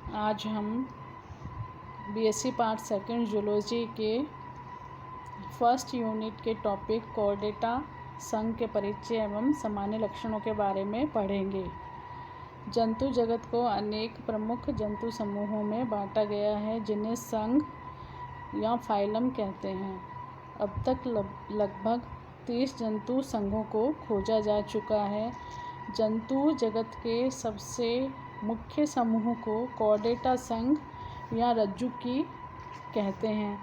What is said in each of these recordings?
आज हम BSc part second zoology के फर्स्ट यूनिट के टॉपिक कॉर्डेटा संघ के परिचय एवं सामान्य लक्षणों के बारे में पढ़ेंगे। जंतु जगत को अनेक प्रमुख जंतु समूहों में बांटा गया है जिन्हें संघ या फाइलम कहते हैं। अब तक लगभग 30 जंतु संघों को खोजा जा चुका है। जंतु जगत के सबसे मुख्य समूह को कॉर्डेटा संघ या रज्जुकी कहते हैं।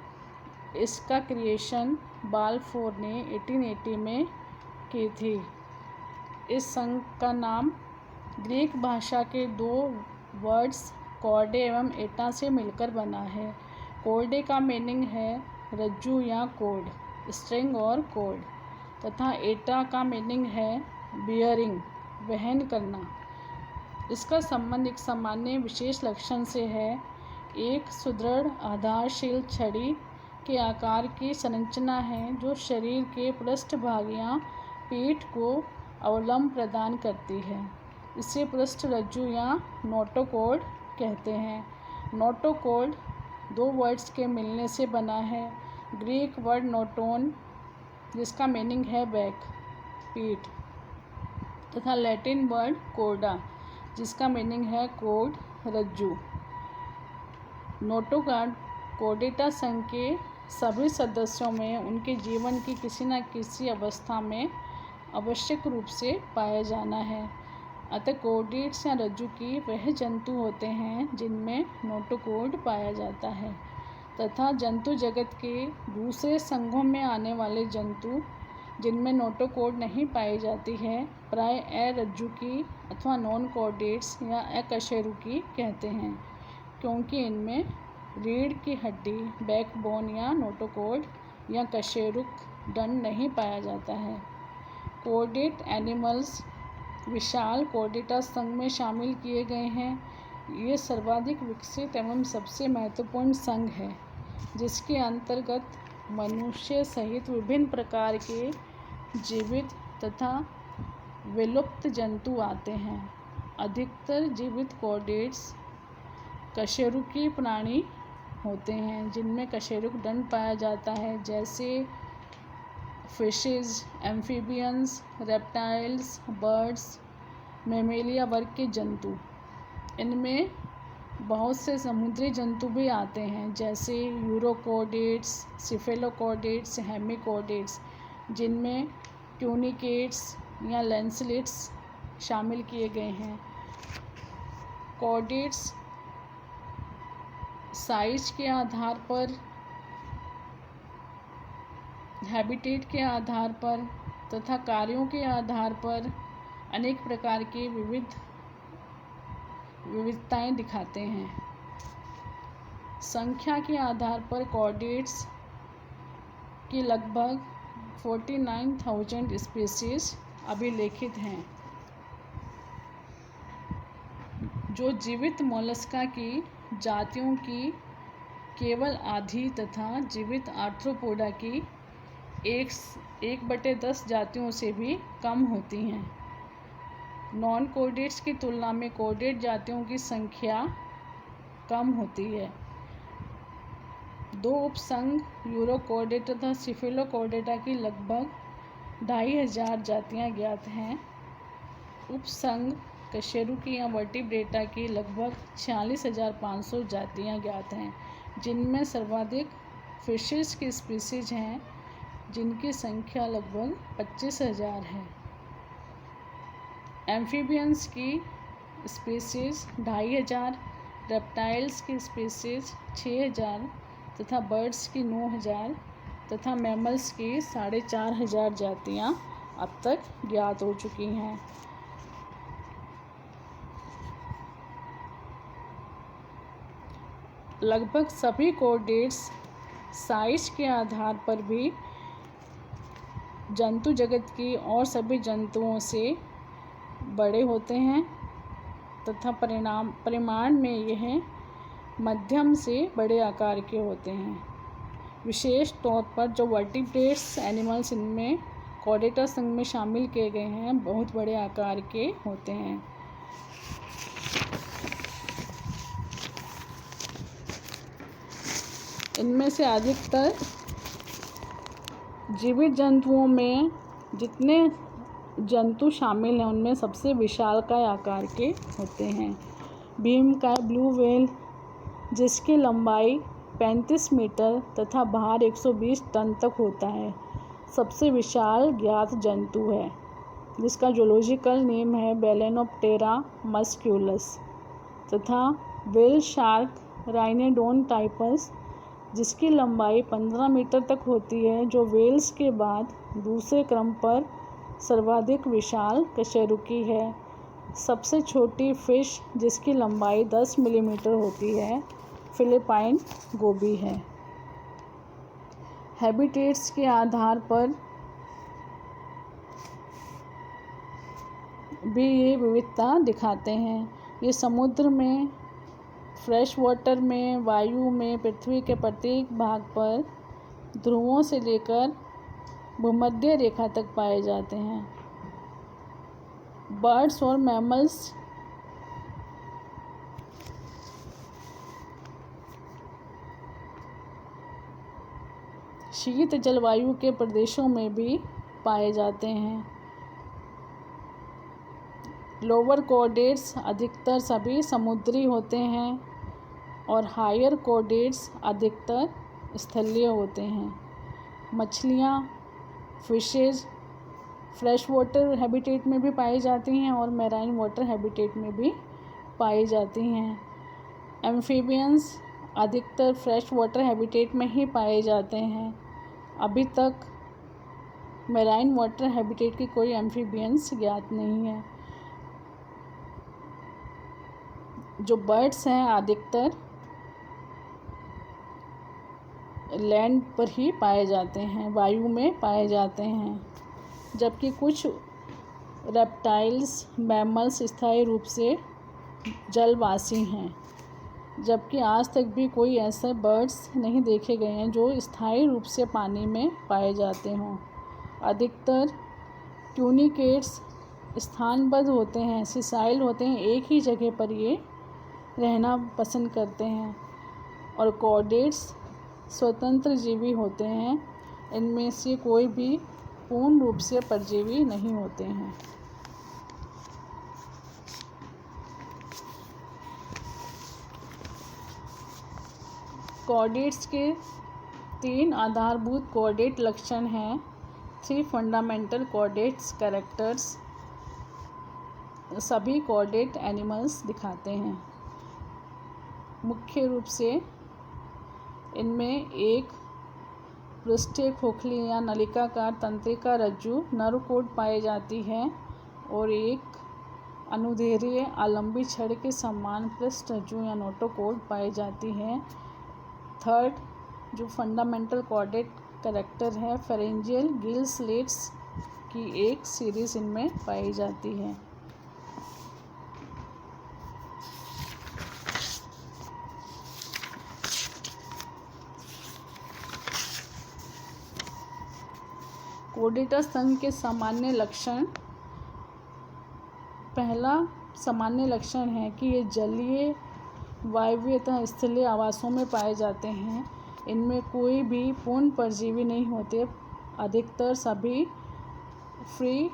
इसका क्रिएशन बाल्फोर ने 1880 में की थी। इस संघ का नाम ग्रीक भाषा के दो वर्ड्स कॉर्डे एवं एटा से मिलकर बना है। कॉर्डे का मीनिंग है रज्जू या कॉर्ड, स्ट्रिंग और कॉर्ड, तथा एटा का मीनिंग है बियरिंग, वहन करना। इसका संबंध एक सामान्य विशेष लक्षण से है। एक सुदृढ़ आधारशील छड़ी के आकार की संरचना है जो शरीर के पृष्ठभाग या पीठ को अवलंब प्रदान करती है। इसे पृष्ठ रज्जु या नोटोकॉर्ड कहते हैं। नोटोकॉर्ड दो वर्ड्स के मिलने से बना है। ग्रीक वर्ड नोटोन जिसका मीनिंग है बैक, पीठ, तथा लैटिन वर्ड कॉर्डा जिसका मीनिंग है कॉर्ड, रज्जु। नोटोकॉर्ड कॉर्डेटा संघ के सभी सदस्यों में उनके जीवन की किसी न किसी अवस्था में आवश्यक रूप से पाया जाना है। अतः कॉर्डेट्स या रज्जुकी वह जंतु होते हैं जिनमें नोटोकॉर्ड पाया जाता है, तथा जंतु जगत के दूसरे संघों में आने वाले जंतु जिनमें नोटोकॉर्ड नहीं पाई जाती है प्राय अरज्जुकी अथवा नॉन कॉर्डेट्स या अकशेरुकी कहते हैं, क्योंकि इनमें रीढ़ की हड्डी, बैकबोन या नोटोकॉर्ड या कशेरुक दंड नहीं पाया जाता है। कॉर्डेट एनिमल्स विशाल कॉर्डेटा संघ में शामिल किए गए हैं। ये सर्वाधिक विकसित एवं सबसे महत्वपूर्ण संघ है जिसके अंतर्गत मनुष्य सहित विभिन्न प्रकार के जीवित तथा विलुप्त जंतु आते हैं। अधिकतर जीवित कॉर्डेट्स कशेरुकी प्राणी होते हैं जिनमें कशेरुक दंड पाया जाता है, जैसे fishes, amphibians, reptiles, birds, Mammalia वर्ग के जंतु। इनमें बहुत से समुद्री जंतु भी आते हैं जैसे यूरोकॉर्डेट्स, सिफेलोकॉर्डेट्स, हेमिकॉर्डेट्स, जिनमें ट्यूनिकेट्स या लैंसलेट्स शामिल किए गए हैं। कॉर्डेट्स साइज के आधार पर, हैबिटेट के आधार पर तथा कार्यों के आधार पर अनेक प्रकार की विविधताएं दिखाते हैं। संख्या के आधार पर कॉर्डेट्स की लगभग 49,000 स्पीशीज अभिलेखित हैं, जो जीवित मोलस्का की जातियों की केवल आधी तथा जीवित आर्थ्रोपोडा की 1/10 जातियों से भी कम होती हैं। नॉन कॉर्डेट्स की तुलना में कॉर्डेट जातियों की संख्या कम होती है। दो उपसंघ यूरोकॉर्डेटा तथा सिफेलोकॉर्डेटा की लगभग 2,500 जातियां ज्ञात हैं। उपसंघ कशेरुकी या वर्टिब्रेटा की लगभग 46,500 जातियां ज्ञात हैं, जिनमें सर्वाधिक फिशेस की स्पीसीज हैं जिनकी संख्या लगभग 25,000 है। एम्फीबियंस की स्पीसीज 2,500, रेप्टाइल्स की स्पीसीज 6,000 तथा बर्ड्स की 9,000 तथा मैमल्स की 4,500 जातियां अब तक ज्ञात हो चुकी हैं। लगभग सभी कॉर्डेट्स साइज के आधार पर भी जंतु जगत की और सभी जंतुओं से बड़े होते हैं तथा परिमाण में यह मध्यम से बड़े आकार के होते हैं। विशेष तौर पर जो वर्टिब्रेट्स एनिमल्स इनमें कॉर्डेटा संघ में शामिल किए गए हैं बहुत बड़े आकार के होते हैं। इनमें से अधिकतर जीवित जंतुओं में जितने जंतु शामिल हैं उनमें सबसे विशालकाय आकार के होते हैं। भीमकाय ब्लू व्हेल, जिसकी लंबाई 35 मीटर तथा भार 120 टन तक होता है, सबसे विशाल ज्ञात जंतु है, जिसका जूलॉजिकल नेम है बैलेनोप्टेरा मस्क्यूलस। तथा व्हेल शार्क राइनोडोन टाइपस, जिसकी लंबाई 15 मीटर तक होती है, जो व्हेल्स के बाद दूसरे क्रम पर सर्वाधिक विशाल कशेरुकी है। सबसे छोटी फिश जिसकी लंबाई 10 मिलीमीटर होती है, फिलिपाइन गोबी है। हैबिटेट्स के आधार पर भी ये विविधता दिखाते हैं। ये समुद्र में, फ्रेश वाटर में, वायु में, पृथ्वी के प्रत्येक भाग पर ध्रुवों से लेकर भूमध्य रेखा तक पाए जाते हैं। बर्ड्स और मैमल्स शीत जलवायु के प्रदेशों में भी पाए जाते हैं। लोअर कॉर्डेट्स अधिकतर सभी समुद्री होते हैं और हायर कॉर्डेट्स अधिकतर स्थलीय होते हैं। मछलियाँ, फिशेज फ्रेश वाटर हैबिटेट में भी पाई जाती हैं और मैराइन वाटर हैबिटेट में भी पाई जाती हैं। एम्फीबियंस अधिकतर फ्रेश वाटर हैबिटेट में ही पाए जाते हैं। अभी तक मैराइन वाटर हैबिटेट की कोई एम्फीबियंस ज्ञात नहीं है। जो बर्ड्स हैं अधिकतर लैंड पर ही पाए जाते हैं, वायु में पाए जाते हैं, जबकि कुछ रेप्टाइल्स, मैमल्स स्थायी रूप से जलवासी हैं। जबकि आज तक भी कोई ऐसे बर्ड्स नहीं देखे गए हैं जो स्थायी रूप से पानी में पाए जाते हों। अधिकतर ट्यूनिकेट्स स्थानबद्ध होते हैं, सिसाइल होते हैं, एक ही जगह पर ये रहना पसंद करते हैं। और कॉर्डेट्स स्वतंत्र जीवी होते हैं, इनमें से कोई भी पूर्ण रूप से परजीवी नहीं होते हैं। कॉर्डेट्स के 3 आधारभूत कॉर्डेट लक्षण हैं। 3 फंडामेंटल कॉर्डेट्स कैरेक्टर्स सभी कॉर्डेट एनिमल्स दिखाते हैं। मुख्य रूप से इनमें एक पृष्ठीय खोखली या नलिकाकार तंत्रिका रज्जु नर्व कोड पाई जाती है और एक अनुदैर्ध्य आलंबी छड़ के समान पृष्ठ रज्जु या नोटोकोड पाई जाती है। थर्ड जो फंडामेंटल कॉर्डेट कैरेक्टर है, फेरेंजियल गिल स्लिट्स की एक सीरीज इनमें पाई जाती है। कॉर्डेटा संघ के सामान्य लक्षण। पहला सामान्य लक्षण है कि ये जलीय, वायवीय तथा स्थलीय आवासों में पाए जाते हैं। इनमें कोई भी पूर्ण परजीवी नहीं होते, अधिकतर सभी फ्री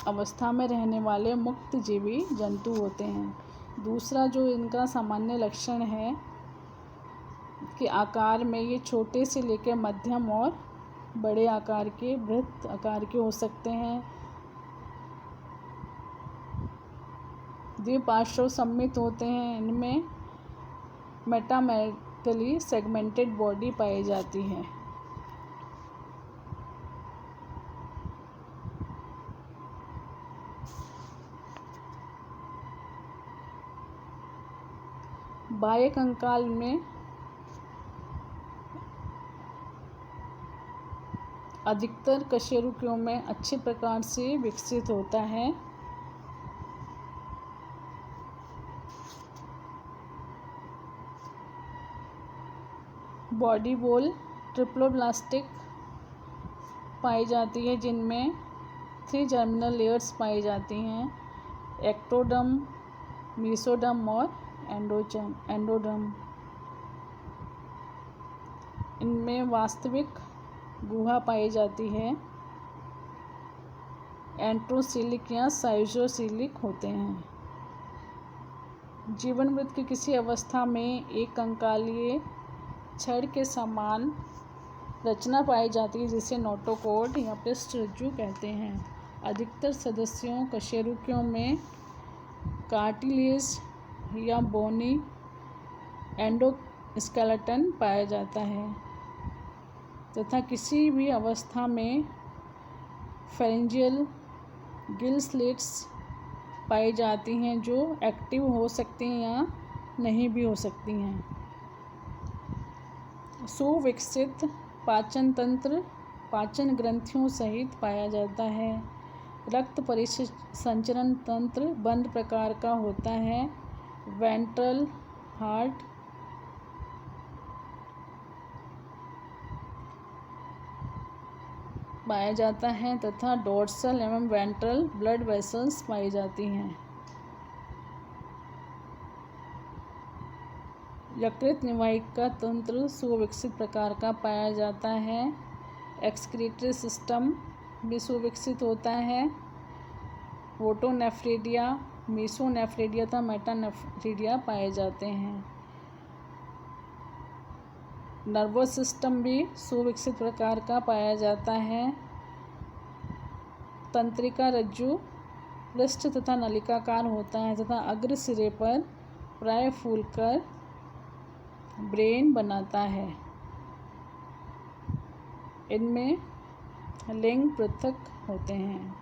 अवस्था में रहने वाले मुक्त जीवी जंतु होते हैं। दूसरा जो इनका सामान्य लक्षण है कि आकार में ये छोटे से लेकर मध्यम और बड़े आकार के, बृहत आकार के हो सकते हैं। द्विपार्श्व सममित होते हैं। इनमें मेटामेरिकली सेगमेंटेड बॉडी पाई जाती है। बाह्य कंकाल में अधिकतर कशेरुकियों में अच्छे प्रकार से विकसित होता है। बॉडी वॉल ट्रिप्लोब्लास्टिक पाई जाती है, जिनमें 3 जर्मिनल लेयर्स पाई जाती हैं, एक्टोडर्म, मेसोडर्म और एंडोडर्म। इनमें वास्तविक गुहा पाई जाती है। एंट्रोसिलिक या साइज़ोसिलिक होते हैं। जीवन मृत की किसी अवस्था में एक कंकालीय छड़ के समान रचना पाई जाती है जिसे नोटोकॉर्ड या पृष्ठरज्जु कहते हैं। अधिकतर सदस्यों कशेरुकियों में कार्टिलेज या बोनी एंडोस्केलेटन पाया जाता है तथा किसी भी अवस्था में फेरेंजियल गिल स्लिट्स पाई जाती हैं जो एक्टिव हो सकती हैं या नहीं भी हो सकती हैं। सुविकसित पाचन तंत्र पाचन ग्रंथियों सहित पाया जाता है। रक्त परिसंचरण तंत्र बंद प्रकार का होता है। वेंट्रल हार्ट पाया जाता है तथा डोर्सल एवं वेंट्रल ब्लड वेसल्स पाई जाती हैं। यकृत निवाहिका तंत्र सुविकसित प्रकार का पाया जाता है। एक्सक्रीटरी सिस्टम भी सुविकसित होता है। फोटोनेफ्रिडिया, मीसोनेफ्रिडिया तथा मेटानेफ्रिडिया पाए जाते हैं। नर्वस सिस्टम भी सुविकसित प्रकार का पाया जाता है। तंत्रिका रज्जु पृष्ठ तथा नलिकाकार होता है तथा अग्र सिरे पर प्राय फूलकर ब्रेन बनाता है। इनमें लिंग पृथक होते हैं।